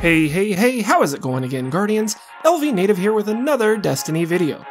Hey, how is it going again, Guardians? LVnative here with another Destiny video.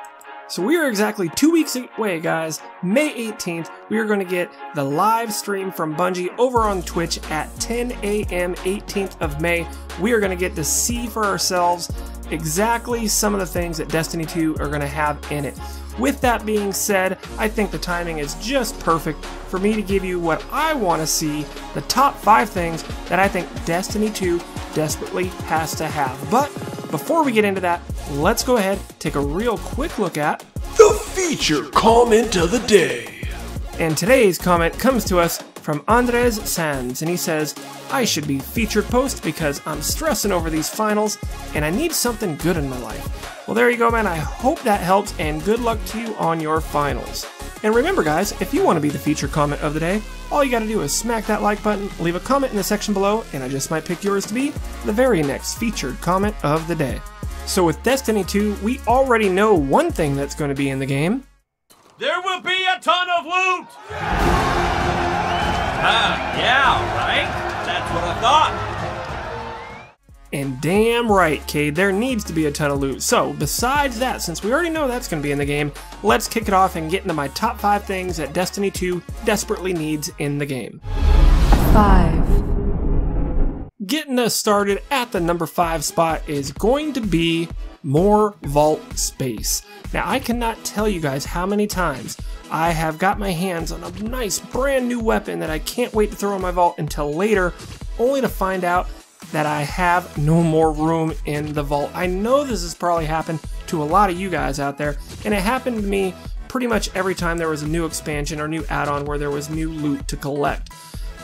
So we are exactly 2 weeks away, guys. May 18th, we are going to get the live stream from Bungie over on Twitch at 10 a.m. 18th of May. We are going to get to see for ourselves exactly some of the things that Destiny 2 are going to have in it. With that being said, I think the timing is just perfect for me to give you what I want to see, the top 5 things that I think Destiny 2 desperately has to have. But before we get into that, let's go ahead and take a real quick look at the feature comment of the day. And today's comment comes to us from Andres Sands, and he says, I should be featured post because I'm stressing over these finals and I need something good in my life. Well, there you go, man. I hope that helps, and good luck to you on your finals. And remember, guys, if you want to be the featured comment of the day, all you gotta do is smack that like button, leave a comment in the section below, and I just might pick yours to be the very next featured comment of the day. So with Destiny 2, we already know one thing that's going to be in the game. There will be a ton of loot! Yeah, right? That's what I thought. And damn right, Cade, there needs to be a ton of loot. So, besides that, since we already know that's going to be in the game, let's kick it off and get into my top 5 things that Destiny 2 desperately needs in the game. 5. Getting us started at the number 5 spot is going to be more vault space. Now, I cannot tell you guys how many times I have got my hands on a nice brand new weapon that I can't wait to throw in my vault until later, only to find out that I have no more room in the vault. I know this has probably happened to a lot of you guys out there, and it happened to me pretty much every time there was a new expansion or new add-on where there was new loot to collect.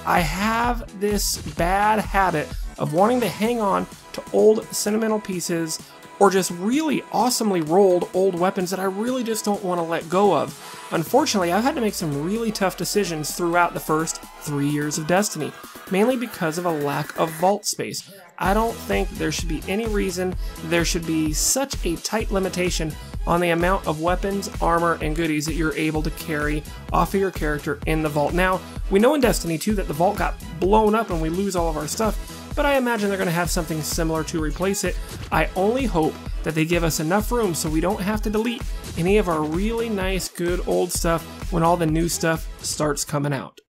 I have this bad habit of wanting to hang on to old sentimental pieces or just really awesomely rolled old weapons that I really just don't want to let go of. Unfortunately, I've had to make some really tough decisions throughout the first 3 years of Destiny, mainly because of a lack of vault space. I don't think there should be any reason there should be such a tight limitation on the amount of weapons, armor, and goodies that you're able to carry off of your character in the vault. Now, we know in Destiny 2 that the vault got blown up and we lose all of our stuff, but I imagine they're going to have something similar to replace it. I only hope that they give us enough room so we don't have to delete any of our really nice, good old stuff when all the new stuff starts coming out.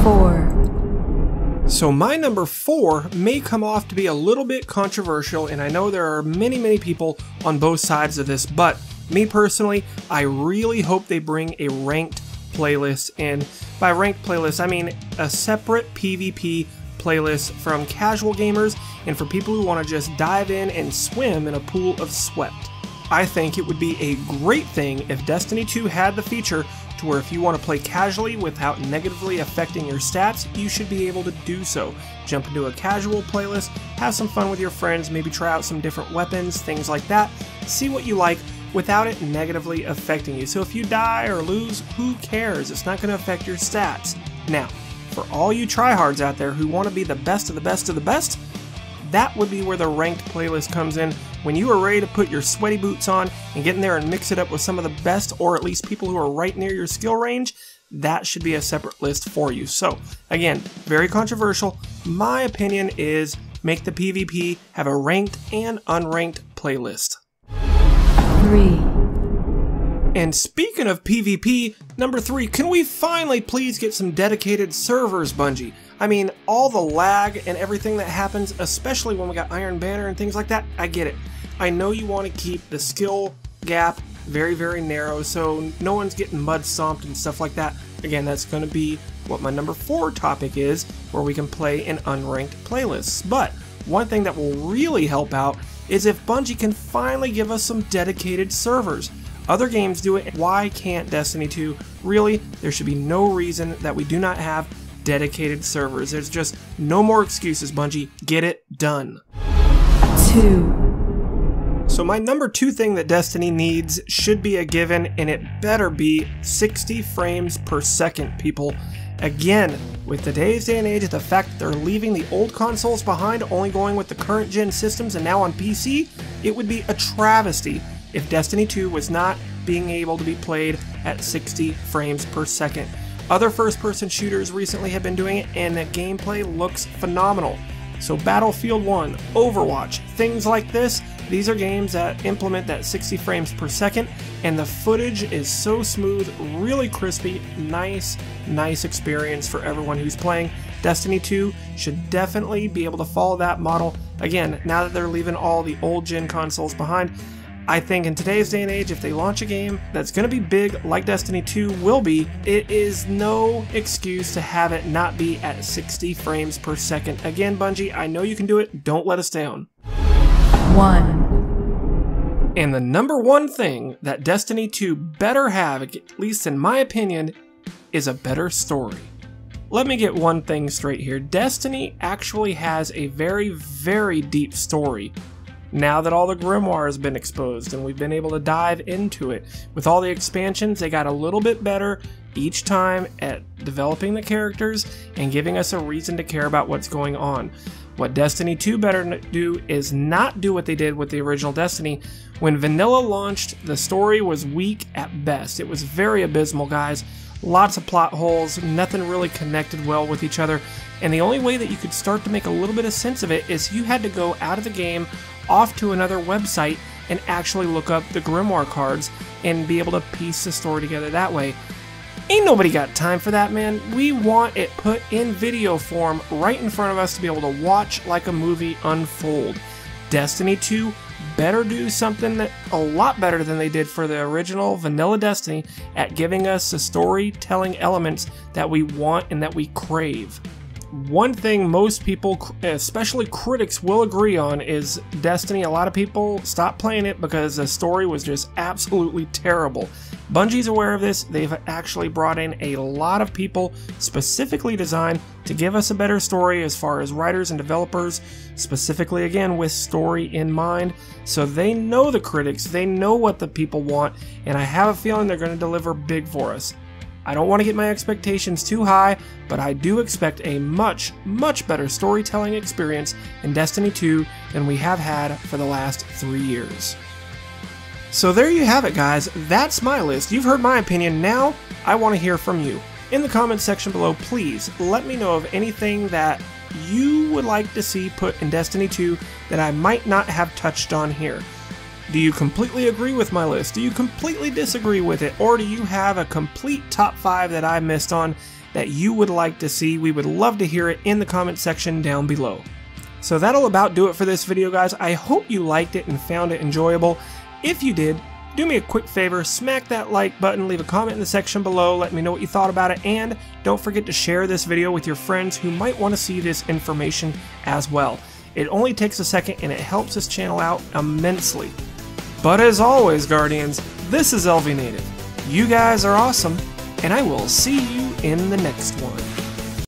4. So my number 4 may come off to be a little bit controversial, and I know there are many people on both sides of this, but me personally, I really hope they bring a ranked playlist. And by ranked playlist, I mean a separate PvP playlist from casual gamers and for people who want to just dive in and swim in a pool of sweat. I think it would be a great thing if Destiny 2 had the feature to where if you want to play casually without negatively affecting your stats, you should be able to do so. Jump into a casual playlist, have some fun with your friends, maybe try out some different weapons, things like that. See what you like without it negatively affecting you. So if you die or lose, who cares? It's not going to affect your stats. Now, for all you tryhards out there who want to be the best of the best of the best, that would be where the ranked playlist comes in. When you are ready to put your sweaty boots on and get in there and mix it up with some of the best, or at least people who are right near your skill range, that should be a separate list for you. So, again, very controversial. My opinion is make the PvP have a ranked and unranked playlist. 3. And speaking of PvP, number 3, can we finally please get some dedicated servers, Bungie? I mean, all the lag and everything that happens, especially when we got Iron Banner and things like that, I get it. I know you want to keep the skill gap very narrow so no one's getting mud stomped and stuff like that. Again, that's going to be what my number 4 topic is, where we can play in unranked playlists. But one thing that will really help out is if Bungie can finally give us some dedicated servers. Other games do it. Why can't Destiny 2? Really, there should be no reason that we do not have dedicated servers. There's just no more excuses, Bungie. Get it done. 2. So my number 2 thing that Destiny needs should be a given, and it better be 60 frames per second, people. Again, with today's day and age, the fact that they're leaving the old consoles behind, only going with the current gen systems and now on PC, it would be a travesty if Destiny 2 was not being able to be played at 60 frames per second. Other first-person shooters recently have been doing it, and the gameplay looks phenomenal. So Battlefield 1, Overwatch, things like this, these are games that implement that 60 frames per second, and the footage is so smooth, really crispy, nice experience for everyone who's playing. Destiny 2 should definitely be able to follow that model. Again, now that they're leaving all the old gen consoles behind, I think in today's day and age, if they launch a game that's going to be big like Destiny 2 will be, it is no excuse to have it not be at 60 frames per second. Again, Bungie, I know you can do it. Don't let us down. 1. And the number one thing that Destiny 2 better have, at least in my opinion, is a better story. Let me get one thing straight here. Destiny actually has a very deep story. Now that all the grimoire has been exposed and we've been able to dive into it, with all the expansions, they got a little bit better each time at developing the characters and giving us a reason to care about what's going on. What Destiny 2 better do is not do what they did with the original Destiny. When vanilla launched, the story was weak at best. It was very abysmal, guys. Lots of plot holes, nothing really connected well with each other, and the only way that you could start to make a little bit of sense of it is you had to go out of the game, off to another website, and actually look up the grimoire cards and be able to piece the story together that way. Ain't nobody got time for that, man. We want it put in video form right in front of us to be able to watch like a movie unfold. Destiny 2 better do something that a lot better than they did for the original vanilla Destiny at giving us the storytelling elements that we want and that we crave. One thing most people, especially critics, will agree on is Destiny. A lot of people stopped playing it because the story was just absolutely terrible. Bungie's aware of this. They've actually brought in a lot of people specifically designed to give us a better story as far as writers and developers, specifically again with story in mind. So they know the critics, they know what the people want, and I have a feeling they're going to deliver big for us. I don't want to get my expectations too high, but I do expect a much better storytelling experience in Destiny 2 than we have had for the last 3 years. So there you have it, guys. That's my list. You've heard my opinion. Now I want to hear from you. In the comments section below, please let me know of anything that you would like to see put in Destiny 2 that I might not have touched on here. Do you completely agree with my list? Do you completely disagree with it? Or do you have a complete top 5 that I missed on that you would like to see? We would love to hear it in the comment section down below. So that'll about do it for this video, guys. I hope you liked it and found it enjoyable. If you did, do me a quick favor, smack that like button, leave a comment in the section below, let me know what you thought about it, and don't forget to share this video with your friends who might want to see this information as well. It only takes a second and it helps this channel out immensely. But as always, Guardians, this is LVnative. You guys are awesome, and I will see you in the next one.